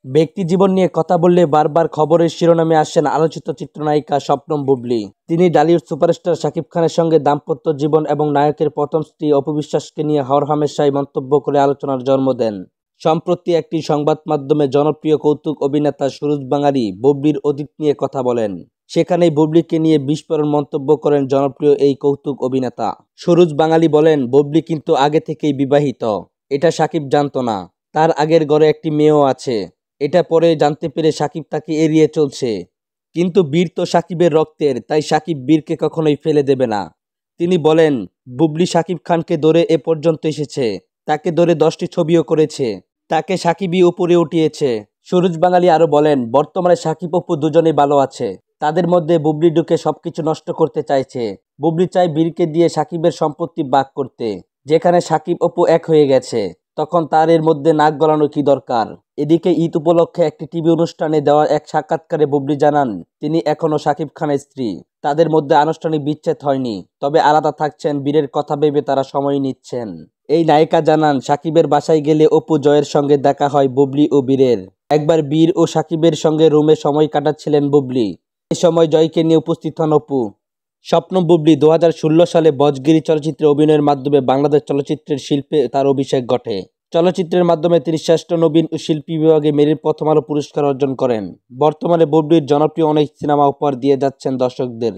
ব্যক্তি জীবন নিয়ে কথা বললে বারবার খবরের শিরোনামে আসেন আলোচিত চিত্রনায়িকা শবনম বুবলী। তিনি ঢালিউড সুপারস্টার শাকিব খানের সঙ্গে দাম্পত্য জীবন এবং নায়কের প্রথম স্ত্রী অপু বিশ্বাসকে নিয়ে হরহামেশাই মন্তব্য করে আলোচনার জন্ম দেন। সম্প্রতি একটি সংবাদ মাধ্যমে জনপ্রিয় কৌতুক অভিনেতা সুরজ বাঙালি বুবলীর অতীত নিয়ে কথা বলেন। সেখানেই বুবলীকে নিয়ে বিস্ফোরণ মন্তব্য করেন জনপ্রিয় এই কৌতুক অভিনেতা। সুরজ বাঙালি বলেন, বুবলী কিন্তু আগে থেকেই বিবাহিত। এটা শাকিব জানতো না। তার আগের ঘরে একটি মেয়েও আছে। এটা পরে জানতে পেরে শাকিব তাকে এড়িয়ে চলছে। কিন্তু বীর তো শাকিবের রক্তের, তাই শাকিব বীরকে কখনোই ফেলে দেবে না। তিনি বলেন, বুবলী শাকিব খানকে ধরে এ পর্যন্ত এসেছে। তাকে ধরে 10টি ছবিও করেছে। তাকে শাকিবই উপরে উঠিয়েছে। সুরজ বাঙালি আরো বলেন, বর্তমানে শাকিব অপু দুজনেই ভালো আছে। তাদের মধ্যে বুবলী ঢুকে সবকিছু নষ্ট করতে চাইছে। বুবলী চায় বীরকে দিয়ে শাকিবের সম্পত্তি ভাগ করতে। যেখানে শাকিব অপু এক হয়ে গেছে, তখন তার এর মধ্যে নাক গলানো কি দরকার? এদিকে ঈদ উপলক্ষে একটি টিভি অনুষ্ঠানে দেওয়া এক সাক্ষাৎকারে বুবলী জানান, তিনি এখনও শাকিব খানের স্ত্রী। তাদের মধ্যে আনুষ্ঠানিক বিচ্ছেদ হয়নি, তবে আলাদা থাকছেন। বীরের কথা ভেবে তারা সময় নিচ্ছেন। এই নায়িকা জানান, শাকিবের বাসায় গেলে অপু জয়ের সঙ্গে দেখা হয় বুবলী ও বীরের। একবার বীর ও শাকিবের সঙ্গে রুমে সময় কাটাচ্ছিলেন বুবলী। এই সময় জয়কে নিয়ে উপস্থিত হন অপু। শবনম বুবলী 2016 সালে বজগিরি চলচ্চিত্রে অভিনয়ের মাধ্যমে বাংলাদেশ চলচ্চিত্রের শিল্পে তার অভিষেক ঘটে। চলচ্চিত্রের মাধ্যমে তিনি শ্রেষ্ঠ নবীন ও শিল্পী বিভাগে মেরিল প্রথম আলো পুরস্কার অর্জন করেন। বর্তমানে বুবলীর জনপ্রিয় অনেক সিনেমা উপহার দিয়ে যাচ্ছেন দর্শকদের।